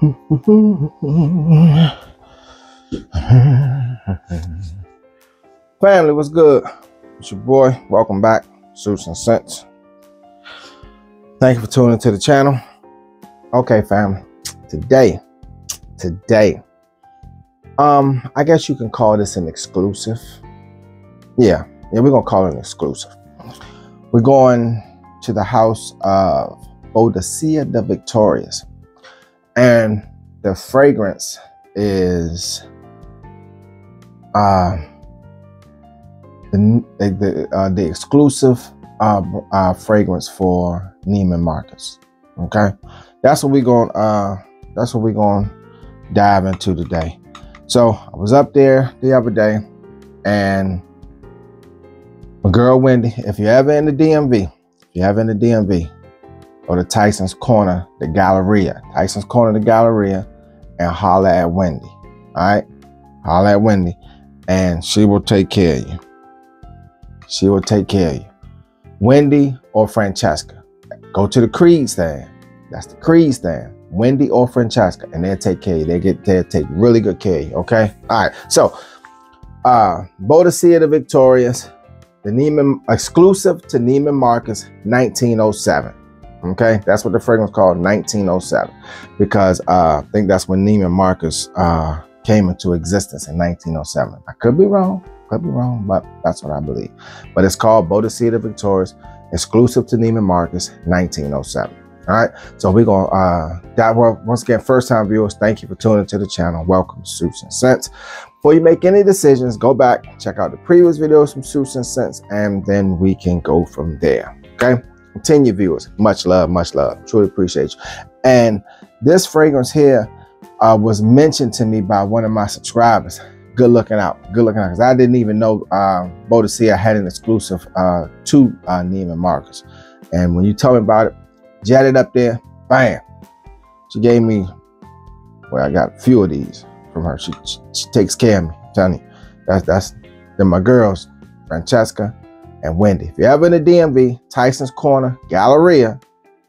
Family, what's good? It's your boy. Welcome back, Suits and Scents. Thank you for tuning into the channel. Okay, family. Today, I guess you can call this an exclusive. Yeah, we're gonna call it an exclusive. We're going to the house of Boadicea The Victorious, and the fragrance is the exclusive fragrance for Neiman Marcus. Okay, that's what we're going to dive into today. So I was up there the other day, and my girl Wendy, if you're ever in the DMV, go to Tyson's Corner, the Galleria, and holler at Wendy. All right, holler at Wendy, and she will take care of you. Wendy or Francesca. Go to the Creed stand. That's the Creed stand. Wendy or Francesca, and they'll take care of you. They'll take really good care of you. Okay. All right. So, Boadicea The Victorious, the Neiman exclusive to Neiman Marcus, 1907. Okay, that's what the fragrance called, 1907, because I think that's when Neiman Marcus came into existence in 1907. I could be wrong, but that's what I believe. But it's called Boadicea The Victorious, exclusive to Neiman Marcus, 1907. All right, so we're gonna once again, first time viewers, thank you for tuning to the channel. Welcome to Suits and Scents. Before you make any decisions, go back, check out the previous videos from Suits and Scents, and then we can go from there. Okay, continue, viewers. Much love, truly appreciate you. And this fragrance here was mentioned to me by one of my subscribers. Good looking out, because I didn't even know Boadicea had an exclusive to Neiman Marcus. And when you told me about it, jetted up there, bam. She gave me, well, I got a few of these from her. She takes care of me. I'm telling you, they're my girls, Francesca and Wendy. If you're ever in the DMV, Tyson's Corner, Galleria,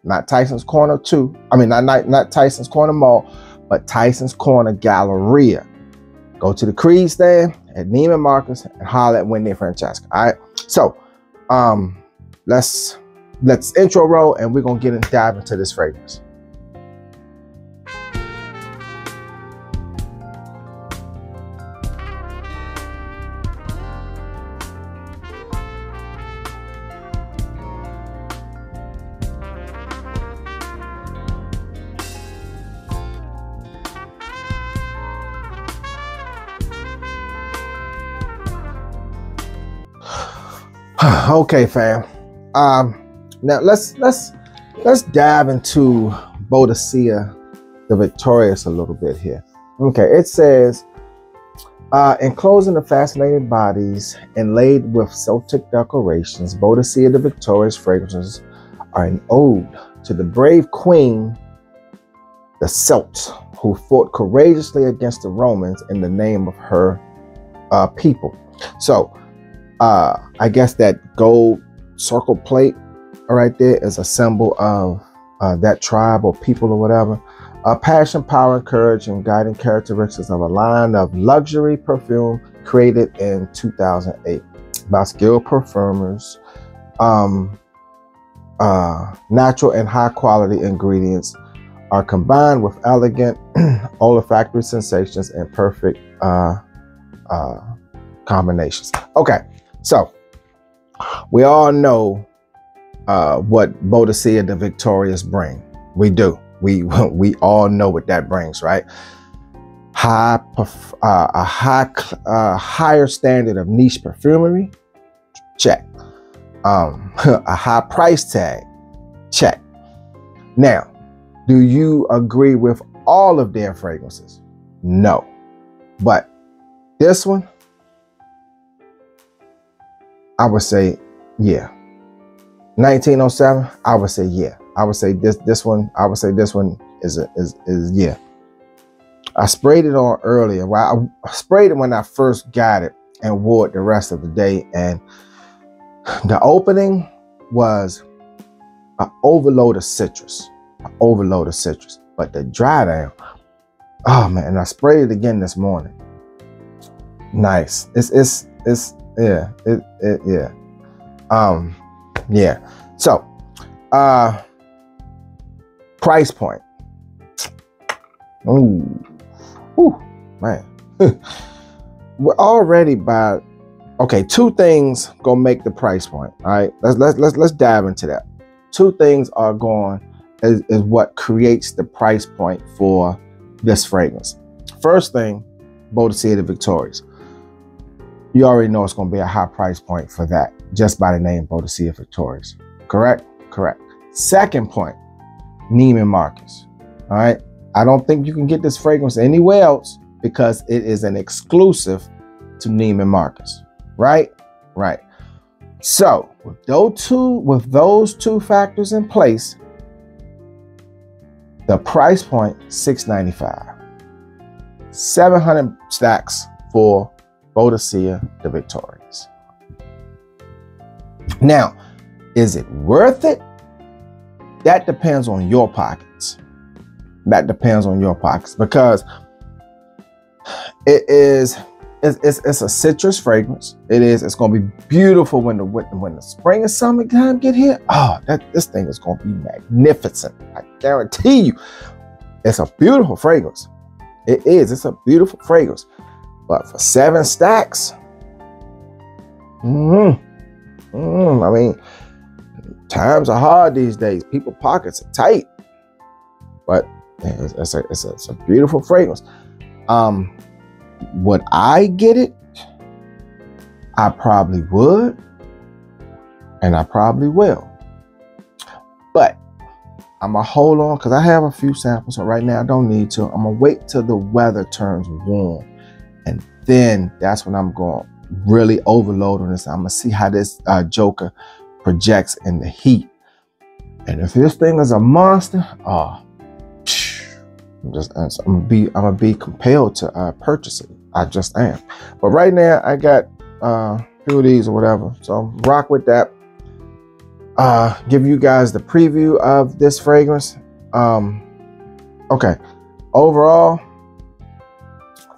not Tyson's Corner 2. I mean, not Tyson's Corner Mall, but Tyson's Corner Galleria. Go to the Creed stand at Neiman Marcus and holler at Wendy and Francesca. All right. So, let's intro roll, and we're gonna get and dive into this fragrance. Okay, fam. Now let's dive into Boadicea The Victorious a little bit here. Okay, it says, enclosing the fascinating bodies inlaid with Celtic decorations, Boadicea The Victorious fragrances are an ode to the brave queen, the Celts, who fought courageously against the Romans in the name of her people. So, I guess that gold circle plate right there is a symbol of that tribe or people or whatever. Passion, power, and courage, and guiding characteristics of a line of luxury perfume created in 2008 by skilled perfumers. Natural and high quality ingredients are combined with elegant olfactory sensations and perfect combinations. Okay, so we all know what Boadicea The Victorious bring. We do. We all know what that brings, right? A higher standard of niche perfumery. Check. A high price tag. Check. Now, do you agree with all of their fragrances? No. But this one, I would say, yeah. 1907, I would say, yeah. I would say this one is yeah. I sprayed it on earlier. Well, I sprayed it when I first got it and wore it the rest of the day. And the opening was an overload of citrus. But the dry down, Oh man, and I sprayed it again this morning. Nice. It's yeah, yeah. Yeah. So, price point. Ooh, man. We're already by, okay, two things gonna make the price point. All right, let's dive into that. Two things are going is what creates the price point for this fragrance. First thing, Boadicea The Victorious. You already know it's gonna be a high price point for that, just by the name Boadicea Victorious. Correct? Correct. Second point, Neiman Marcus. All right. I don't think you can get this fragrance anywhere else because it is an exclusive to Neiman Marcus. Right? Right. So with those two factors in place, the price point $695. 700 stacks for Boadicea The Victorious. Now, is it worth it? That depends on your pockets. That depends on your pockets, because it's a citrus fragrance. It's gonna be beautiful when the spring and summer time get here. Oh, this thing is gonna be magnificent. I guarantee you. It's a beautiful fragrance. It is. It's a beautiful fragrance. But for 7 stacks, I mean, times are hard these days. People's pockets are tight. But it's a beautiful fragrance. Would I get it? I probably would. And I probably will. But I'm going to hold on because I have a few samples. So right now I don't need to. I'm going to wait till the weather turns warm. And then that's when I'm going to really overload on this. I'm going to see how this Joker projects in the heat. And if this thing is a monster, I'm gonna be compelled to purchase it. I just am. But right now I got a few of these or whatever. So rock with that. Give you guys the preview of this fragrance. Okay. Overall,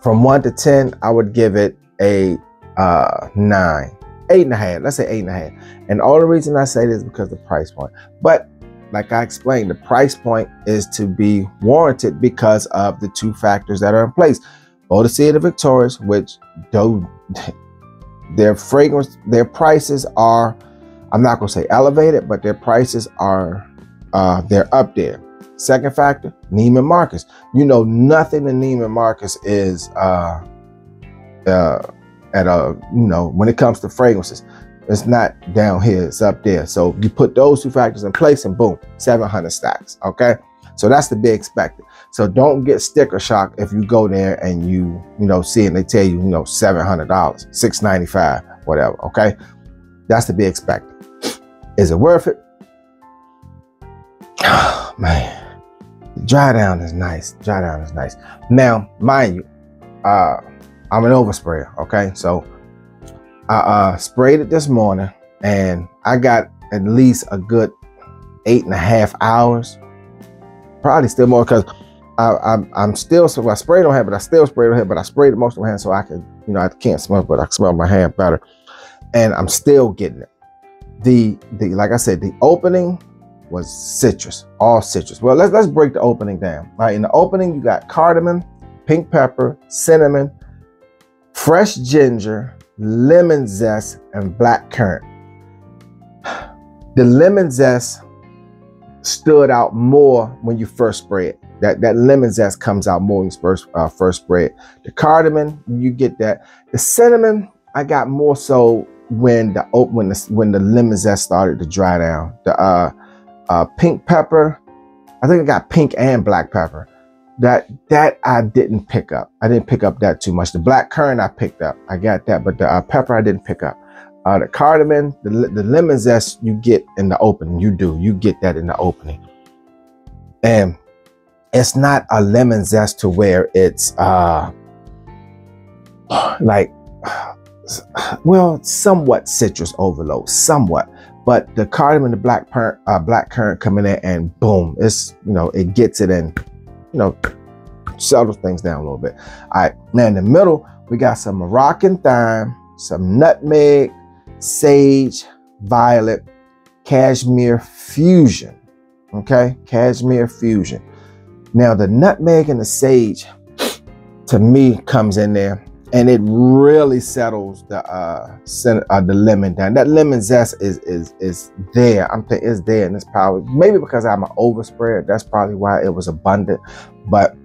from 1 to 10, I would give it a 9. 8.5. Let's say 8.5. And all the reason I say this is because of the price point. But like I explained, the price point is to be warranted because of the two factors that are in place. Boadicea The Victorious, which though their fragrance, their prices are, I'm not gonna say elevated, but their prices are they're up there. Second factor, Neiman Marcus. You know, nothing in Neiman Marcus is when it comes to fragrances, it's not down here, it's up there. So you put those two factors in place and boom, 700 stacks, okay? So that's to be expected. So don't get sticker shock if you go there and you see it and they tell you, $700, $695, whatever, okay? That's to be expected. Is it worth it? Oh, man, dry down is nice. Dry down is nice. Now, mind you, I'm an oversprayer, okay? So I sprayed it this morning and I got at least a good 8.5 hours. Probably still more because I'm still, so I sprayed on hand, but I still sprayed on hand, but I sprayed it most of my hand so I could, I can't smell, but I can smell my hand better. And I'm still getting it. The like I said, the opening was citrus, all citrus. Well, let's break the opening down. All right, in the opening, you got cardamom, pink pepper, cinnamon, fresh ginger, lemon zest, and black currant. The lemon zest stood out more when you first spray it. That lemon zest comes out more when you first spray it. The cardamom, you get that. The cinnamon, I got more so when the lemon zest started to dry down. The pink pepper, I think I got pink and black pepper. That I didn't pick up. I didn't pick up that too much. The black currant I picked up. I got that, but the pepper I didn't pick up. The cardamom, the lemon zest you get in the opening. You get that in the opening. And it's not a lemon zest to where it's like, well, somewhat citrus overload, somewhat. But the cardamom, the black currant coming in and boom, it's, it gets it in, settle things down a little bit. All right, now in the middle, we got some Moroccan thyme, some nutmeg, sage, violet, cashmere fusion. Okay, cashmere fusion. Now the nutmeg and the sage, to me, comes in there, and it really settles the lemon down. That lemon zest is there. I'm thinking it's there in this power. Maybe because I'm an overspreader, that's probably why it was abundant. But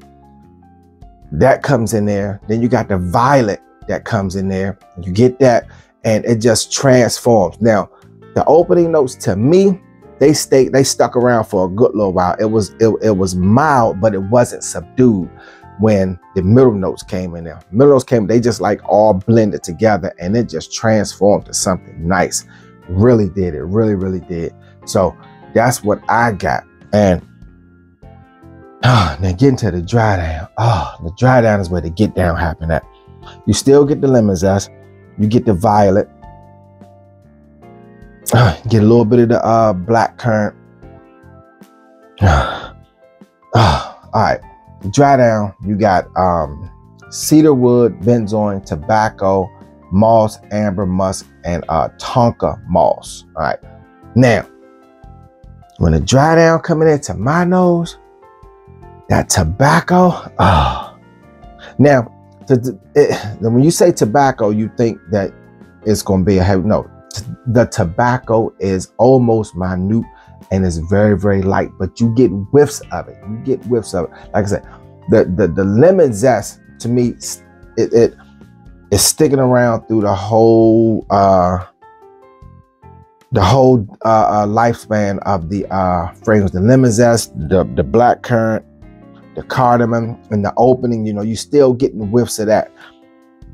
that comes in there. Then you got the violet that comes in there. You get that, and it just transforms. Now, the opening notes, to me, they stuck around for a good little while. It was mild, but it wasn't subdued when the middle notes came in there. Middle notes came, they just like all blended together, and it just transformed to something nice. Really did. It really, really did. So that's what I got. And now getting to the dry down. The dry down is where the get down happen at. You still get the lemon zest. You get the violet. Get a little bit of the black currant. All right. Dry down, you got cedar wood, benzoin, tobacco, moss, amber musk, and tonka moss. All right. Now, when the dry down coming into my nose, that tobacco. Now, when you say tobacco, you think that it's going to be a heavy. No, the tobacco is almost minute. And it's very, very light, but you get whiffs of it. You get whiffs of it. Like I said, the lemon zest, to me, it is sticking around through the whole lifespan of the fragrance. The lemon zest, the black currant, the cardamom, and the opening. You know, you still getting whiffs of that.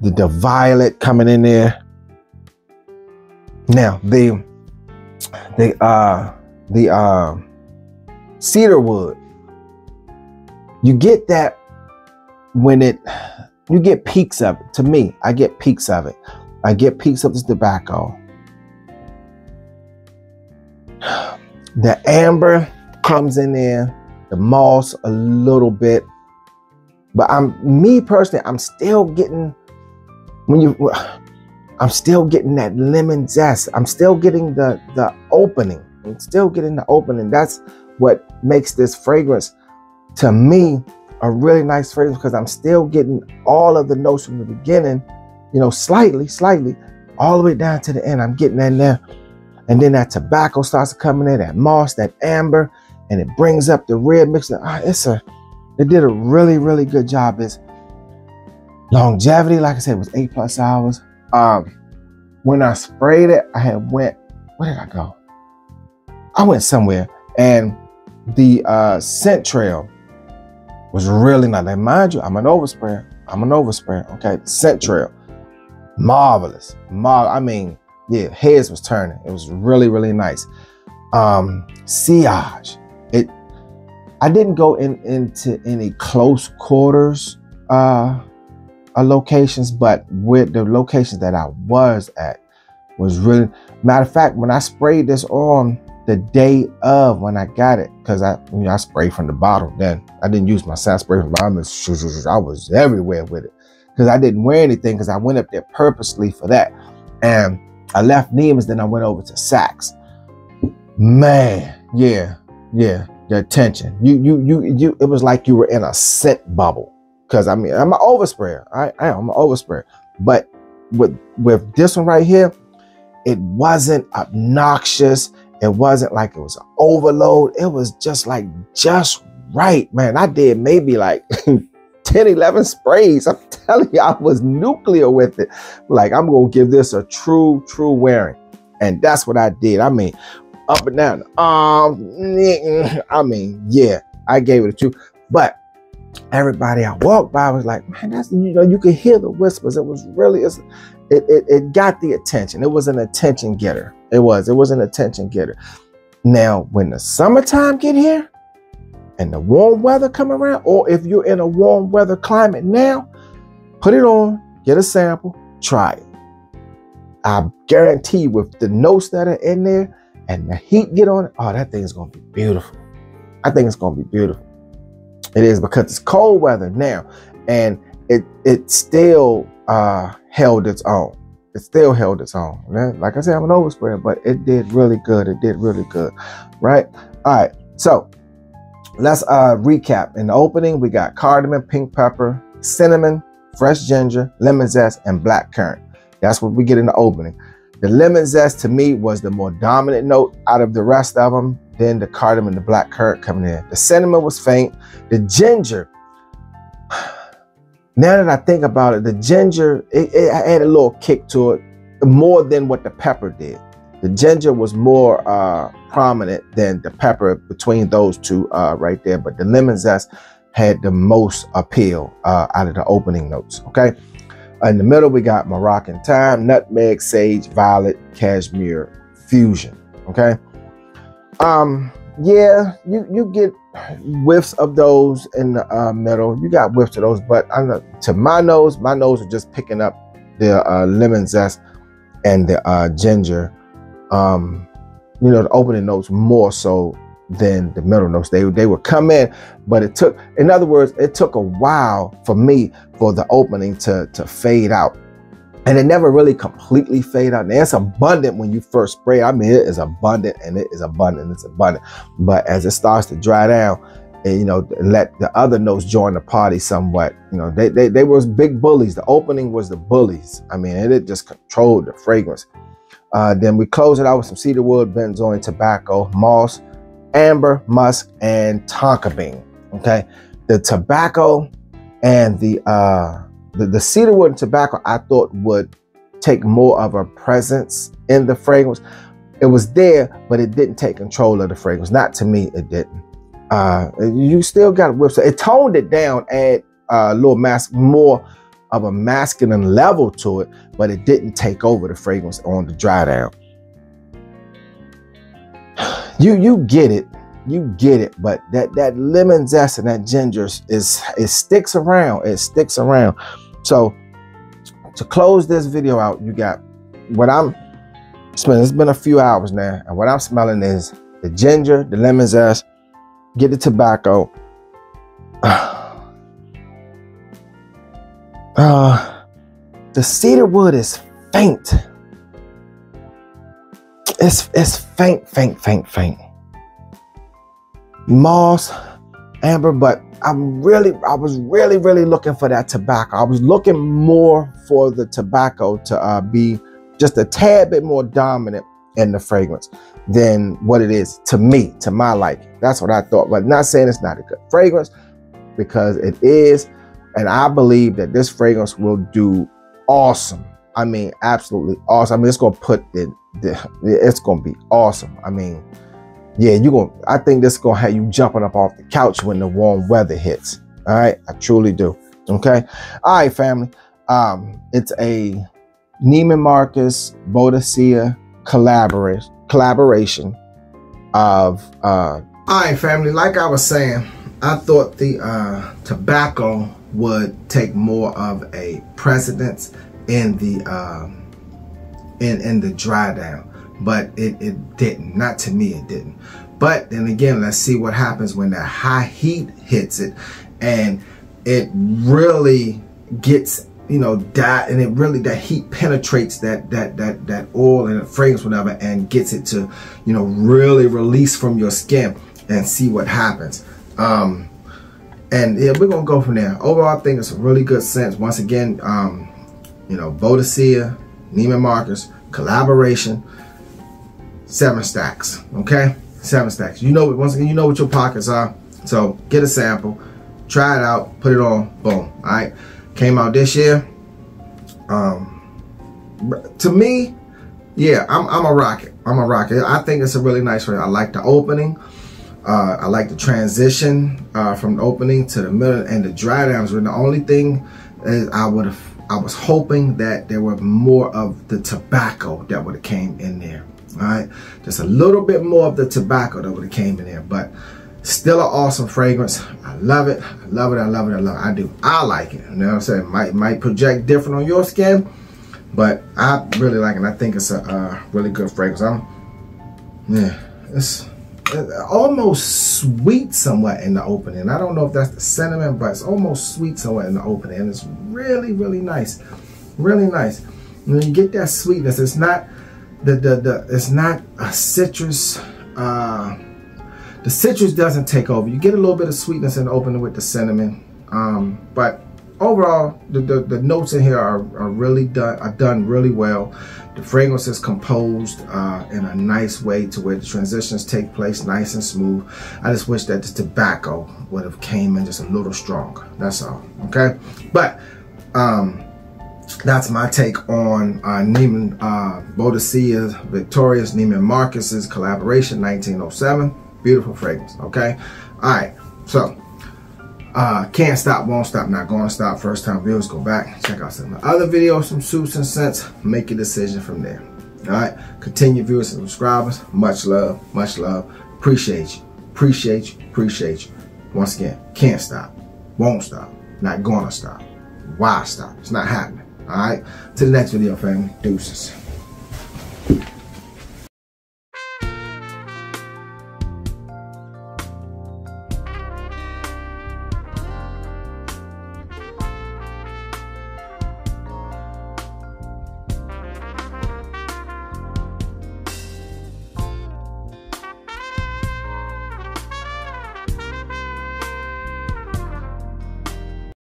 The violet coming in there. Now the cedar wood, you get that when you get peaks of it. To me, I get peaks of it. I get peaks of this tobacco. The amber comes in there, the moss a little bit, but me personally, I'm still getting I'm still getting that lemon zest. I'm still getting the opening. I'm still getting the opening. That's what makes this fragrance, to me, a really nice fragrance, because I'm still getting all of the notes from the beginning, you know, slightly, all the way down to the end. I'm getting that there. And then that tobacco starts coming in, that moss, that amber, and it brings up the red mixture. It did a really, really good job. It's longevity, like I said, was 8+ hours. When I sprayed it, I had where did I go? I went somewhere, and the scent trail was really nice. Like, mind you, I'm an oversprayer. Okay, the scent trail, marvelous. I mean, yeah, heads was turning. It was really, really nice. Sillage. I didn't go into any close quarters locations, but with the locations that I was at was really, matter of fact, when I sprayed this on the day of when I got it, because I sprayed from the bottle. Then I didn't use my scent spray from the bottle. I was everywhere with it because I didn't wear anything, because I went up there purposely for that. And I left Neiman's, then I went over to Saks. Man, yeah, the attention. It was like you were in a scent bubble. Because I mean, I'm an oversprayer. I'm an oversprayer. But with this one right here, it wasn't obnoxious. It wasn't like it was an overload. It was just right, man. I did maybe like 10, 11 sprays. I'm telling you, I was nuclear with it. Like, I'm going to give this a true wearing. And that's what I did. I mean, up and down. I mean, yeah, I gave it a 2. But everybody I walked by was like, man, that's, you could hear the whispers. It was really, it got the attention. It was an attention getter. It was an attention getter. Now, when the summertime get here and the warm weather come around, or if you're in a warm weather climate now, put it on, get a sample, try it. I guarantee you, with the notes that are in there and the heat get on it, oh, that thing is going to be beautiful. I think it's going to be beautiful. It is because it's cold weather now, and it still held its own. It still held its own. Like I said, I'm an oversprayer, but it did really good. It did really good, right? All right, so let's recap. In the opening, we got cardamom, pink pepper, cinnamon, fresh ginger, lemon zest, and black currant. That's what we get in the opening. The lemon zest to me was the more dominant note out of the rest of them. Then the cardamom and the black currant coming in. The cinnamon was faint. The ginger, now that I think about it, the ginger, it had a little kick to it, more than what the pepper did. The ginger was more prominent than the pepper between those two right there. But the lemon zest had the most appeal out of the opening notes, okay? In the middle, we got Moroccan thyme, nutmeg, sage, violet, cashmere fusion, okay? Yeah, you get whiffs of those in the middle. You got whiffs of those, but to my nose was just picking up the lemon zest and the ginger. You know, the opening notes more so than the middle notes. They would come in, but it took, in other words, it took a while for me for the opening to fade out. And it never really completely fade out. Now, it's abundant when you first spray. I mean, it is abundant, and it is abundant. It's abundant. But as it starts to dry down, and, you know, let the other notes join the party somewhat. You know, they was big bullies. The opening was the bullies. I mean, and it just controlled the fragrance. Then we close it out with some cedarwood, benzoin, tobacco, moss, amber, musk, and tonka bean. Okay, the tobacco and the cedarwood and tobacco, I thought would take more of a presence in the fragrance. It was there, but it didn't take control of the fragrance. Not to me, it didn't. You still got a whip. So it toned it down, add a little more of a masculine level to it, but it didn't take over the fragrance on the dry down. You get it. You get it, but that lemon zest and that ginger it sticks around. It sticks around. So to close this video out, you got what I'm smelling. It's been a few hours now, and what I'm smelling is the ginger, the lemon zest, get the tobacco. The cedarwood is faint. It's faint. Moss, amber, but I was really looking for that tobacco. I was looking more for the tobacco to be just a tad bit more dominant in the fragrance than what it is to me, to my liking. That's what I thought, but not saying it's not a good fragrance, because it is, and I believe that this fragrance will do awesome. I mean, absolutely awesome. I mean, it's gonna it's gonna be awesome. I mean, yeah, I think this is gonna have you jumping up off the couch when the warm weather hits. All right, I truly do. Okay, all right, family. It's a Neiman Marcus Boadicea collaboration of. All right, family. Like I was saying, I thought the tobacco would take more of a precedence in the dry down. But it didn't. Not to me, it didn't. But then again, let's see what happens when that high heat hits it, and it really gets, you know, and it really, that heat penetrates that oil and the fragrance, whatever, and gets it to, you know, really release from your skin, and see what happens. And yeah, we're gonna go from there. Overall, I think it's a really good scent. Once again, you know, Boadicea, Neiman Marcus collaboration. 7 stacks, okay? 7 stacks. You know, once again, you know what your pockets are. So get a sample, try it out, put it on, boom. All right, came out this year. To me, yeah, I'm a rocket. I'm a rocket. I think it's a really nice one. I like the opening. I like the transition from the opening to the middle, and the dry downs were the only thing is I was hoping that there were more of the tobacco that would have came in there. All right, just a little bit more of the tobacco that would have came in there, but still an awesome fragrance. I love it. I love it. I love it. I love it. I do. I like it. You know what I'm saying? Might project different on your skin, but I really like it. I think it's a really good fragrance. Yeah, almost sweet somewhat in the opening. I don't know if that's the cinnamon, but it's almost sweet somewhat in the opening. And it's really, really nice. Really nice. When you get that sweetness, it's not it's not a citrus. The citrus doesn't take over. You get a little bit of sweetness in the opening with the cinnamon, but overall, the notes in here are really done really well. The fragrance is composed in a nice way to where the transitions take place nice and smooth. I just wish that the tobacco would have came in just a little stronger. That's all. Okay, but that's my take on Neiman Boadicea Victorious Neiman Marcus's collaboration 1907. Beautiful fragrance. Okay, all right. So can't stop, won't stop, not gonna stop. First time viewers, go back, check out some of my other videos, some soups and scents, make a decision from there. All right, continue viewers and subscribers. Much love, much love. Appreciate you, appreciate you, appreciate you. Once again, can't stop, won't stop, not gonna stop. Why stop? It's not happening. All right, to the next video, family. Deuces.